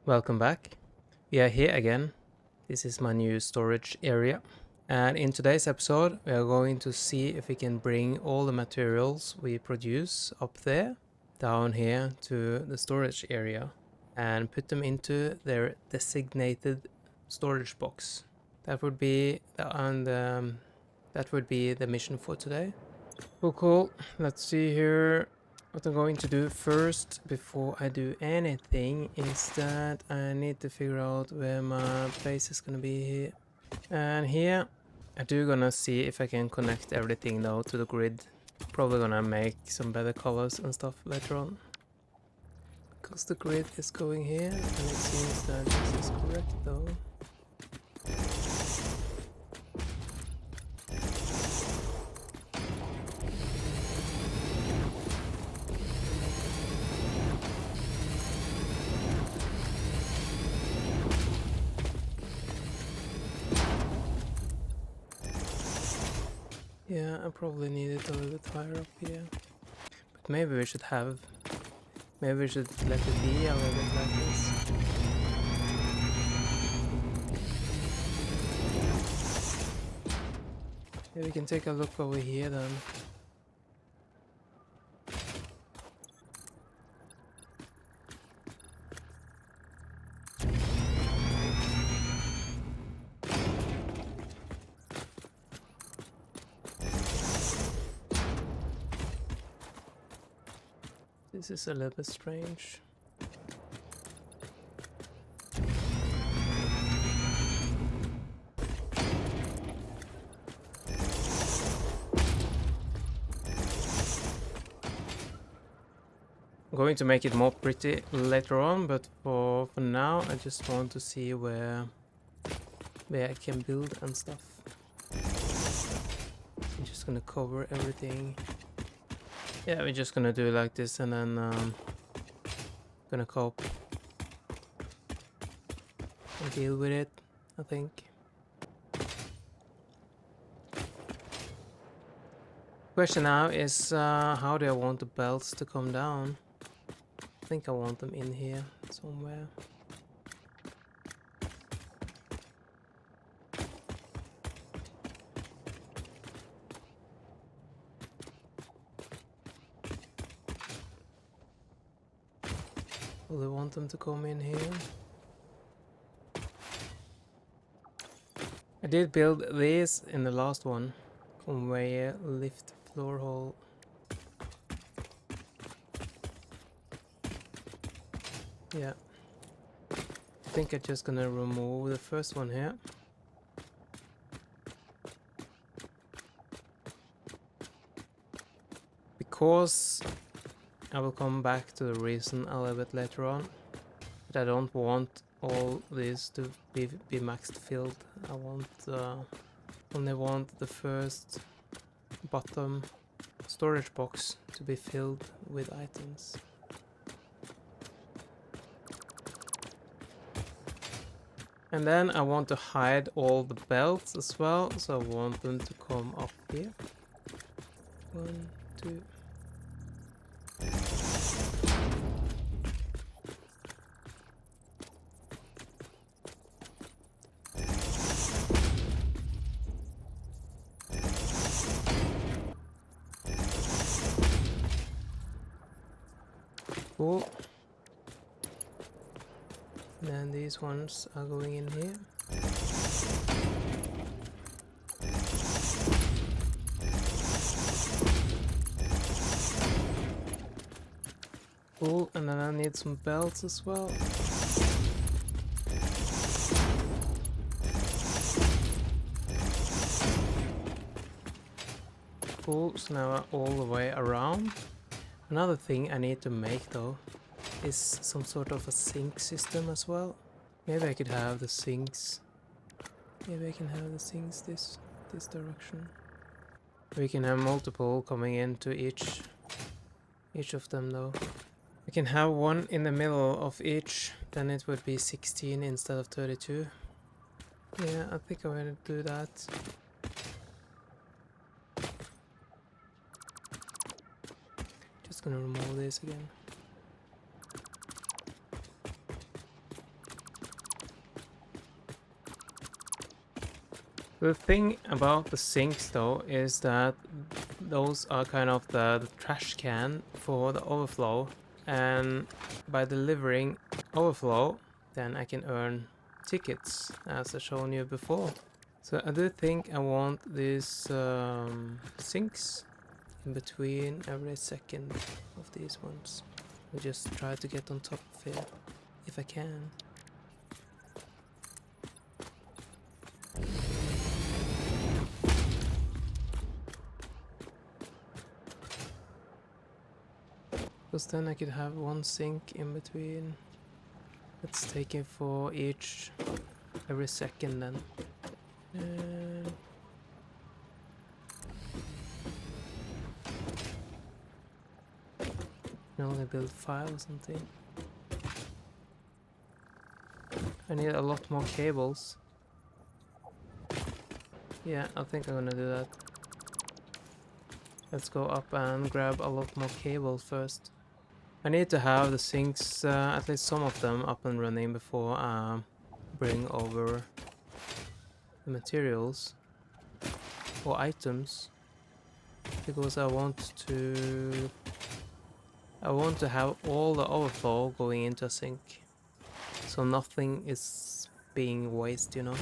Welcome back. We are here again. This is my new storage area. And in today's episode, we are going to see if we can bring all the materials we produce up there, down here to the storage area, and put them into their designated storage box. That would be the mission for today. Cool. Let's see here. What I'm going to do first, before I do anything, is that I need to figure out where my place is gonna be here. And here, I do gonna see if I can connect everything though to the grid. Probably gonna make some better colors and stuff later on. Because the grid is going here, and it seems that this is correct though. Yeah, I probably need it a little bit higher up here. But maybe we should let it be a little bit like this. Yeah, we can take a look over here then. This is a little bit strange. I'm going to make it more pretty later on, but for now I just want to see where I can build and stuff. I'm just gonna cover everything. Yeah, we're just gonna do it like this, and then gonna cope and deal with it, I think. Question now is how do I want the belts to come down? I think I want them in here somewhere. Will I want them to come in here? I did build this in the last one. Conveyor, lift, floor hole. Yeah. I think I'm just gonna remove the first one here. Because I will come back to the reason a little bit later on. But I don't want all these to be maxed filled. I only want the first bottom storage box to be filled with items. And then I want to hide all the belts as well, so I want them to come up here. 1, 2. Cool. Then these ones are going in here. Cool, and then I need some belts as well. Cool, so now all the way around. Another thing I need to make though is some sort of a sink system as well. Maybe I could have the sinks. Maybe I can have the sinks this direction. We can have multiple coming into each of them though. We can have one in the middle of each, then it would be 16 instead of 32. Yeah, I think I'm gonna do that. Just gonna remove this again. The thing about the sinks though is that those are kind of the trash can for the overflow, and by delivering overflow then I can earn tickets as I shown you before. So I do think I want these sinks in between every second of these ones. We just try to get on top of it if I can. Because then I could have one sink in between. Let's take it for each every second then. Can only build 5 or something. I need a lot more cables. Yeah, I think I'm gonna do that. Let's go up and grab a lot more cable first. I need to have the sinks, at least some of them, up and running before I bring over the materials or items, because I want to have all the overflow going into a sink, so nothing is being wasted, you know.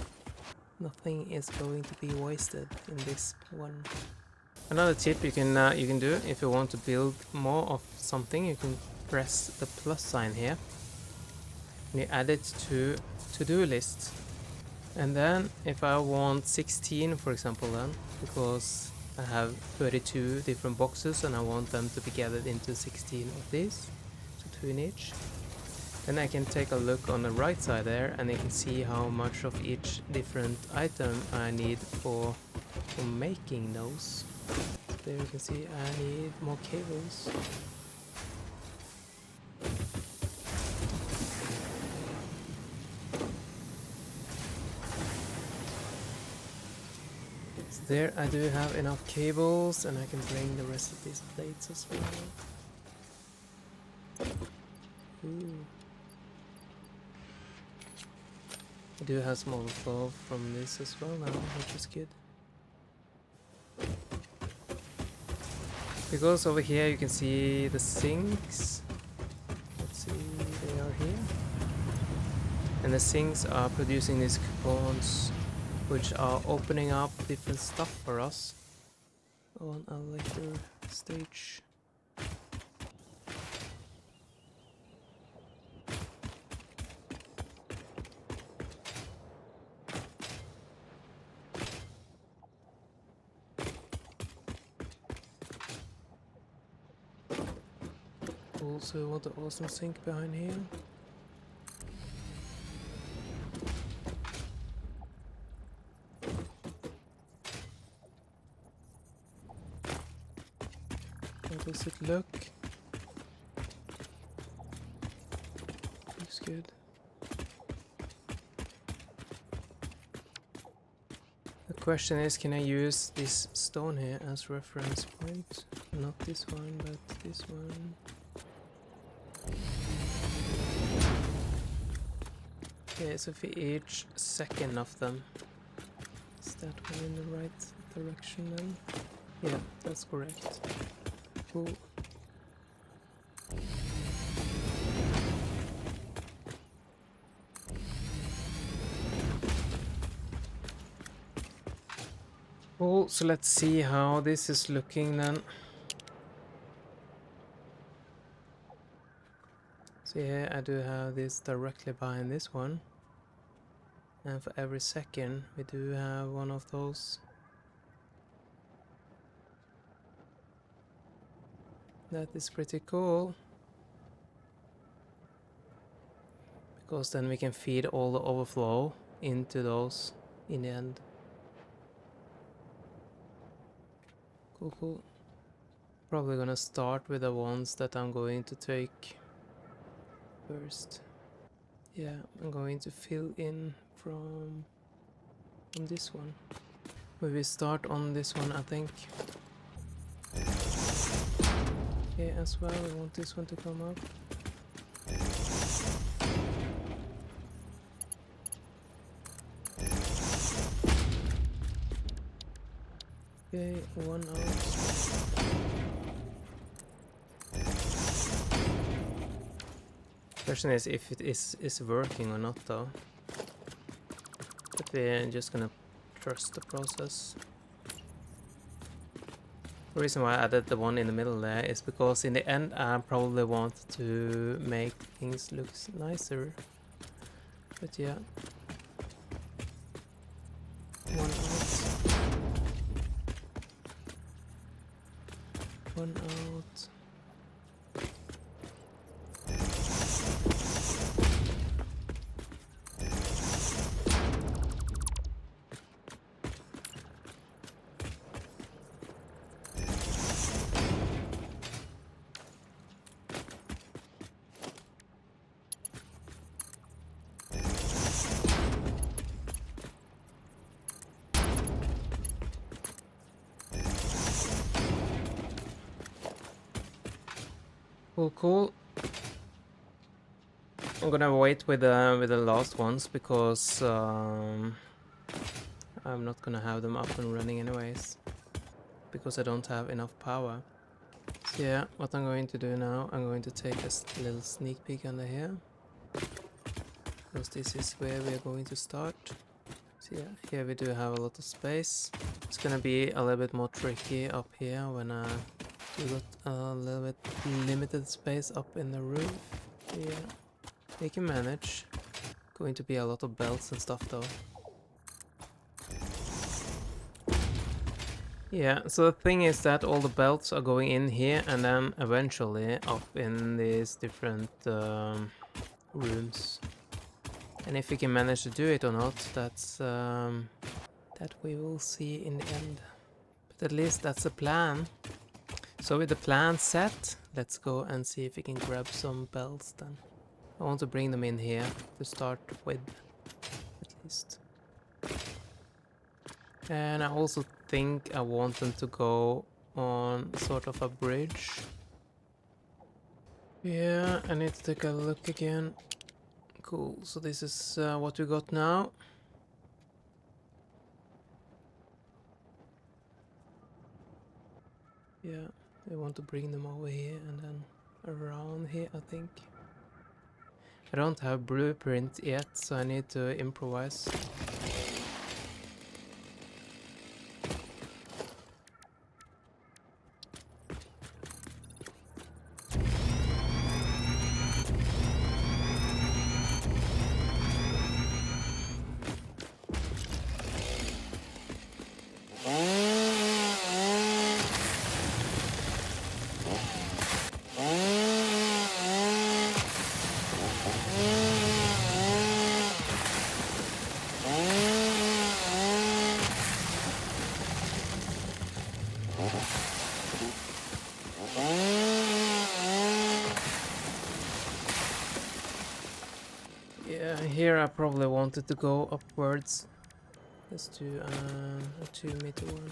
Nothing is going to be wasted in this one. Another tip you can do if you want to build more of something, you can press the plus sign here and you add it to to-do list. And then if I want 16, for example, then because I have 32 different boxes and I want them to be gathered into 16 of these, so 2 in each, then I can take a look on the right side there and you can see how much of each different item I need for making those. So there you can see I need more cables. So there I do have enough cables and I can bring the rest of these plates as well. Ooh. I do have some overflow from this as well now, which is good. Because over here you can see the sinks. Let's see, they are here. And the sinks are producing these coupons, which are opening up different stuff for us on a later stage. Also want the awesome sink behind here. How does it look? Looks good. The question is, can I use this stone here as reference point? Not this one, but this one. Okay, so for each second of them. Is that one in the right direction then? Yeah, that's correct. Cool. Cool, so let's see how this is looking then. So here I do have this directly behind this one. And for every second we do have one of those. That is pretty cool. Because then we can feed all the overflow into those in the end. Cool, cool. Probably gonna start with the ones that I'm going to take first. Yeah, I'm going to fill in from this one. Maybe start on this one, I think. Yeah, as well, I want this one to come up. Okay, one out. Question is if it is working or not though. But we're just gonna trust the process. The reason why I added the one in the middle there is because in the end I probably want to make things look nicer. But yeah. One out. One out. Cool. I'm gonna wait with the last ones because I'm not gonna have them up and running anyways, because I don't have enough power. So yeah, what I'm going to do now, I'm going to take a little sneak peek under here, because this is where we're going to start. So yeah, here we do have a lot of space. It's gonna be a little bit more tricky up here when we got a little bit limited space up in the roof. Yeah, we can manage. Going to be a lot of belts and stuff though. Yeah, so the thing is that all the belts are going in here and then eventually up in these different rooms. And if we can manage to do it or not, that's that we will see in the end. But at least that's the plan. So with the plan set, let's go and see if we can grab some belts then. I want to bring them in here to start with, at least. And I also think I want them to go on sort of a bridge. Yeah, I need to take a look again. Cool, so this is what we got now. Yeah, I want to bring them over here and then around here, I think. I don't have blueprint yet, so I need to improvise. Yeah, here I probably wanted to go upwards. Let's do a 2-meter one.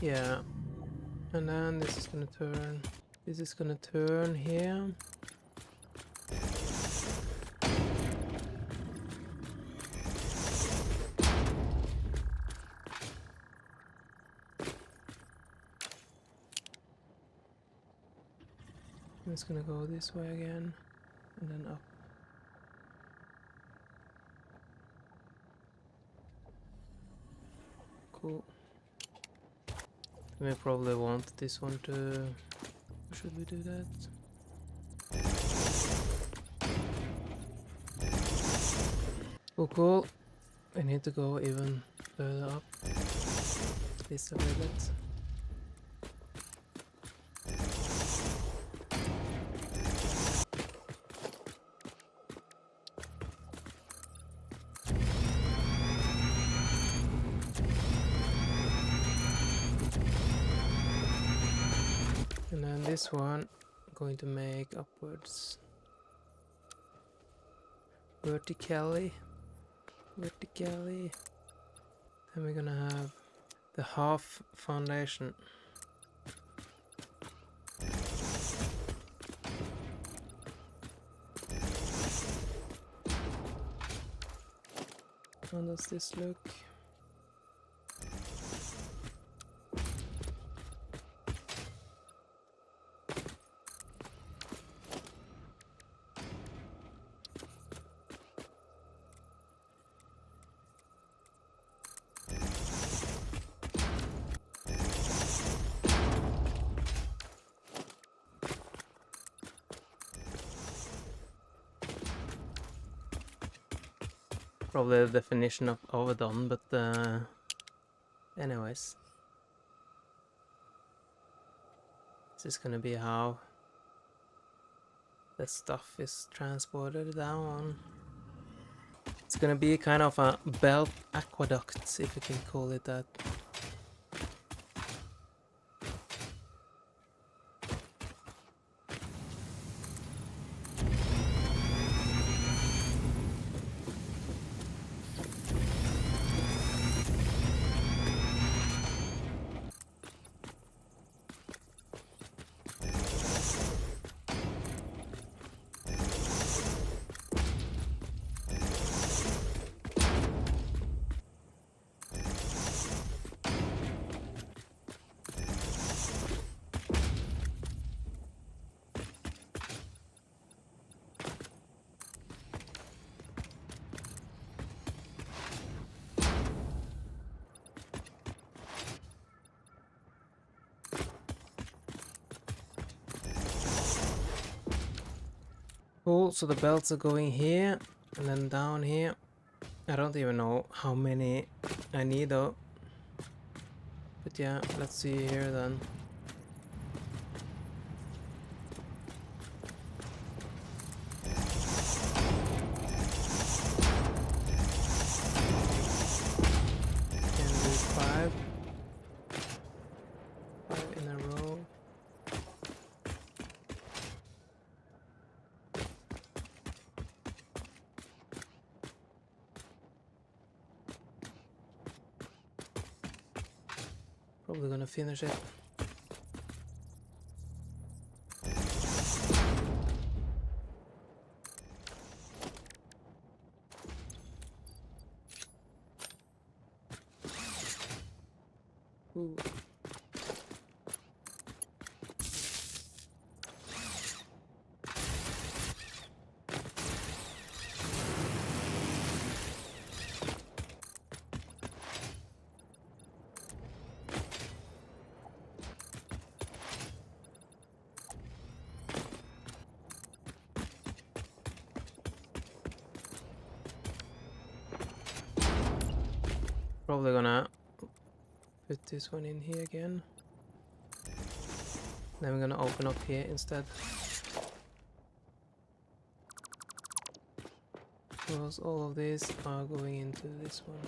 Yeah, and then this is gonna turn. This is gonna turn here. And it's gonna go this way again, and then up. Cool. We probably want this one to... Should we do that? Cool. I need to go even further up. At least a little bit. And then this one, I'm going to make upwards. vertically. Then we're gonna have the half foundation. How does this look? Probably the definition of overdone, but anyways. This is gonna be how the stuff is transported down. It's gonna be kind of a belt aqueduct, if you can call it that. Cool, so the belts are going here and then down here. I don't even know how many I need though. But yeah, let's see here then. Can do 5. 5 in a row. Probably gonna finish it. Ooh. Probably gonna put this one in here again. Then we're gonna open up here instead. Because all of these are going into this one.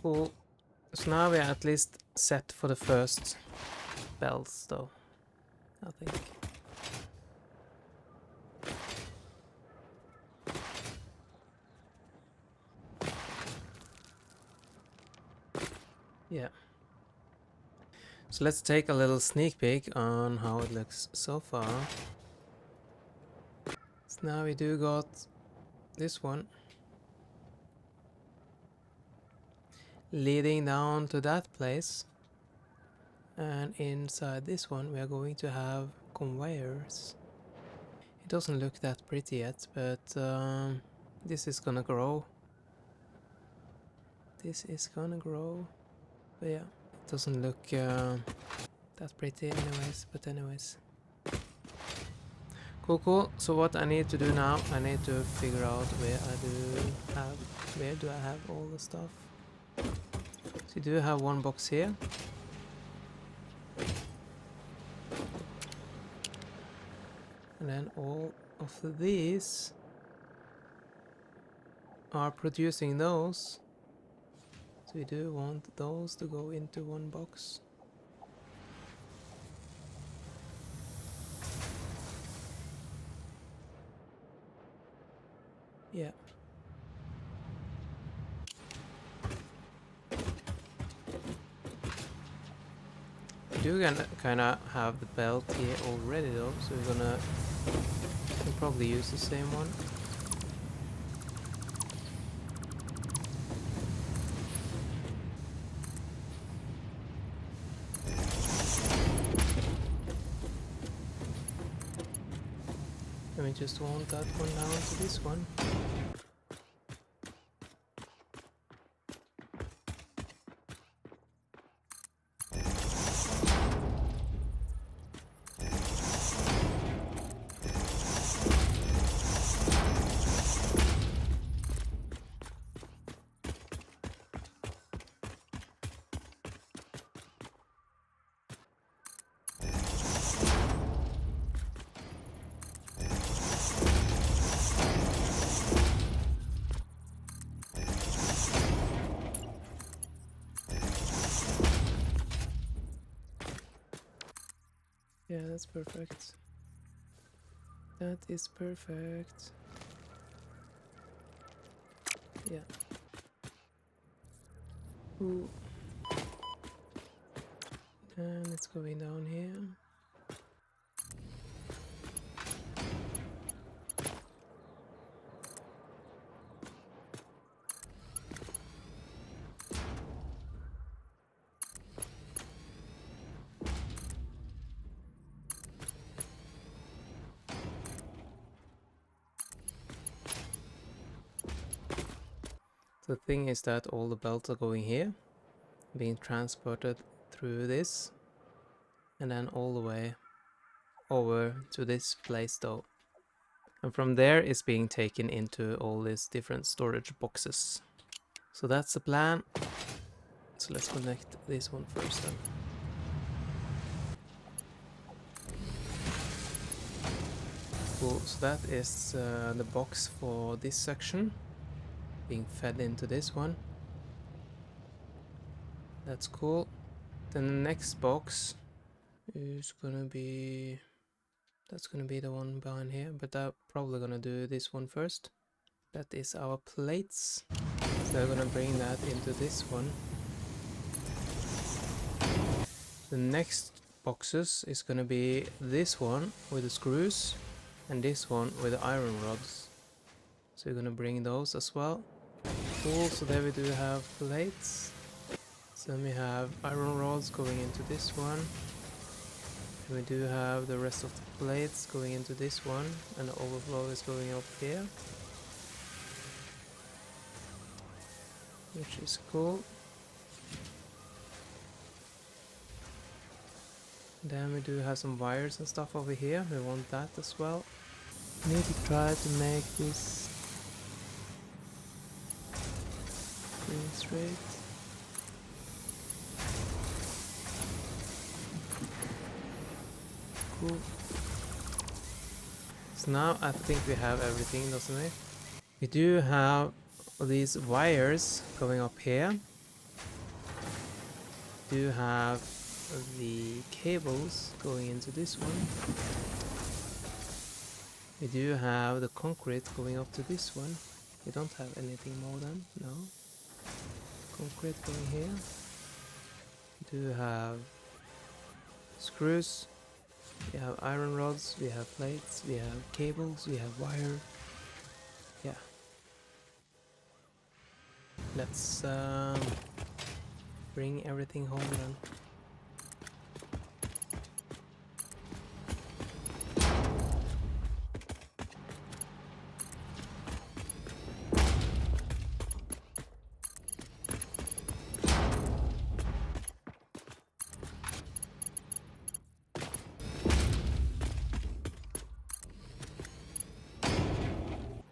Cool. So now we're at least set for the first belts though, I think. Yeah. So let's take a little sneak peek on how it looks so far. So now we do got this one leading down to that place, and inside this one we are going to have conveyors. It doesn't look that pretty yet, but this is gonna grow. This is gonna grow. But yeah, it doesn't look that pretty anyways, but anyways. Cool. So what I need to do now, I need to figure out where do I have all the stuff. So you do have one box here. And then all of these are producing those. So we do want those to go into one box. Yeah. We do kind of have the belt here already though, so we'll probably use the same one. And we just want that one down to this one. Yeah, that's perfect. That is perfect. Yeah. Ooh. And it's going down here. The thing is that all the belts are going here, being transported through this, and then all the way over to this place though. And from there it's being taken into all these different storage boxes. So that's the plan. So let's connect this one first then. Cool, so that is the box for this section being fed into this one. That's cool. Then the next box is gonna be... that's gonna be the one behind here, but I'm probably gonna do this one first. That is our plates. So I'm gonna bring that into this one. The next boxes is gonna be this one with the screws and this one with the iron rods. So we're gonna bring those as well. Cool, so there we do have plates. So then we have iron rods going into this one. And we do have the rest of the plates going into this one, and the overflow is going up here, which is cool. Then we do have some wires and stuff over here. We want that as well. Need to try to make this pretty straight. Cool. So now I think we have everything, doesn't we? We do have these wires going up here. We do have the cables going into this one. We do have the concrete going up to this one. We don't have anything more than, no. Concrete going here. We do have screws. We have iron rods, we have plates, we have cables, we have wire. Yeah. Let's bring everything home then.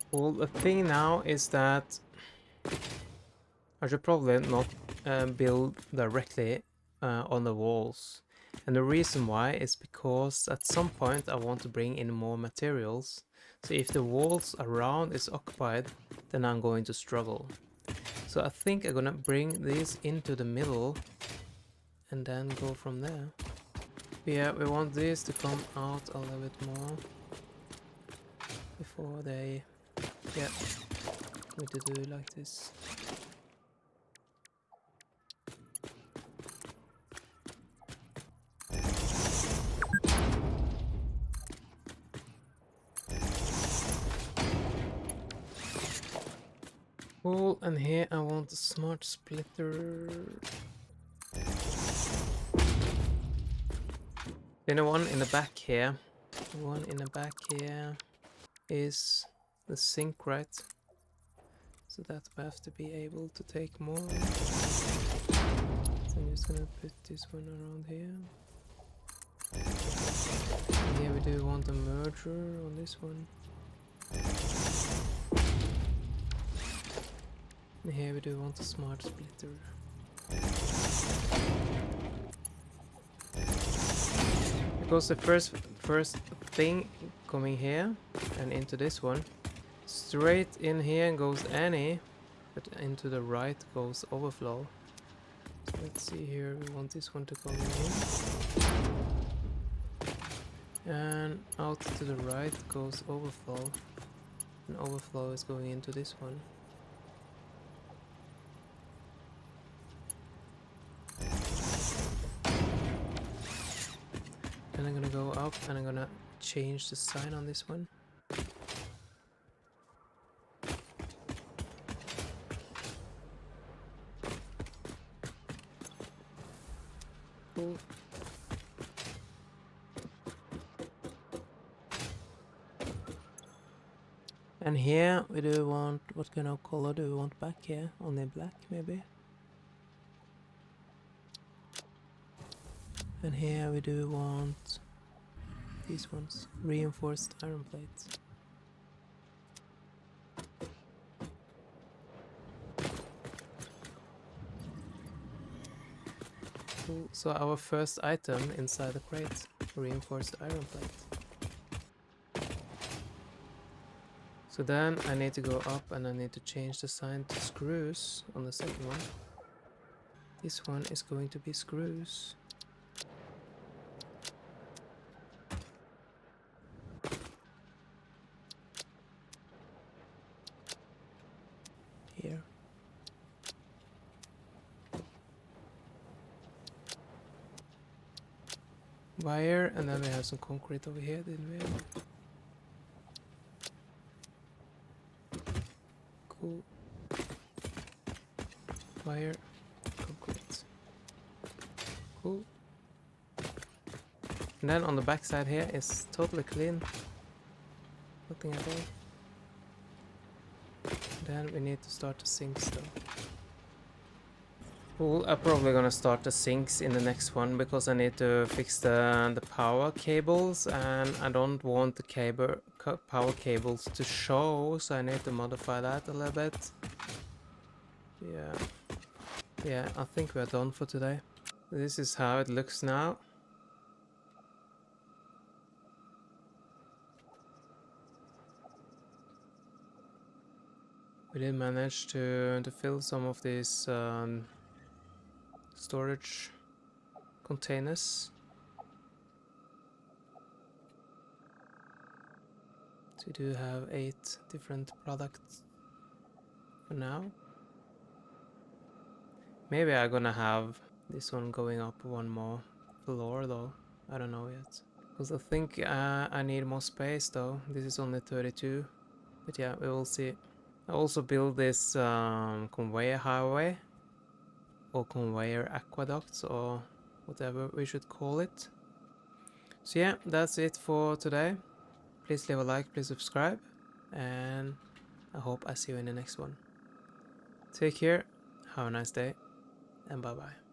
Well, the thing now is that I should probably not build directly on the walls. And the reason why is because at some point I want to bring in more materials. So if the walls around is occupied, then I'm going to struggle. So So I think I'm gonna bring this into the middle and then go from there. Yeah, we want this to come out a little bit more before they, yeah, we need to do it like this. Cool, and here I want a smart splitter. Then the one in the back here, the one in the back here is the sink, right? So that we have to be able to take more. So I'm just gonna put this one around here. And here we do want a merger on this one. And here we do want a smart splitter. Because the first thing coming here and into this one, straight in here goes any, but into the right goes overflow. So let's see here, we want this one to come in. And out to the right goes overflow. And overflow is going into this one. Then I'm gonna go up and I'm gonna change the sign on this one. Cool. And here we do want, what kind of color do we want back here? Only black maybe? And here we do want these ones, reinforced iron plates. Cool. So our first item inside the crate, reinforced iron plate. So then I need to go up and I need to change the sign to screws on the second one. This one is going to be screws. Here. Wire, and then we have some concrete over here, didn't we? Cool. Wire, concrete. Cool. And then on the back side here is totally clean. Nothing at all. Then we need to start the sinks though. Cool, I'm probably gonna start the sinks in the next one because I need to fix the power cables and I don't want the power cables to show, so I need to modify that a little bit. Yeah, I think we're done for today. This is how it looks now. We did manage to fill some of these storage containers. So we do have 8 different products for now. Maybe I'm gonna have this one going up one more floor though. I don't know yet. Because I think I need more space though. This is only 32. But yeah, we will see. I also build this conveyor highway. Or conveyor aqueducts or whatever we should call it. So yeah, that's it for today. Please leave a like, please subscribe. And I hope I see you in the next one. Take care, have a nice day, and bye bye.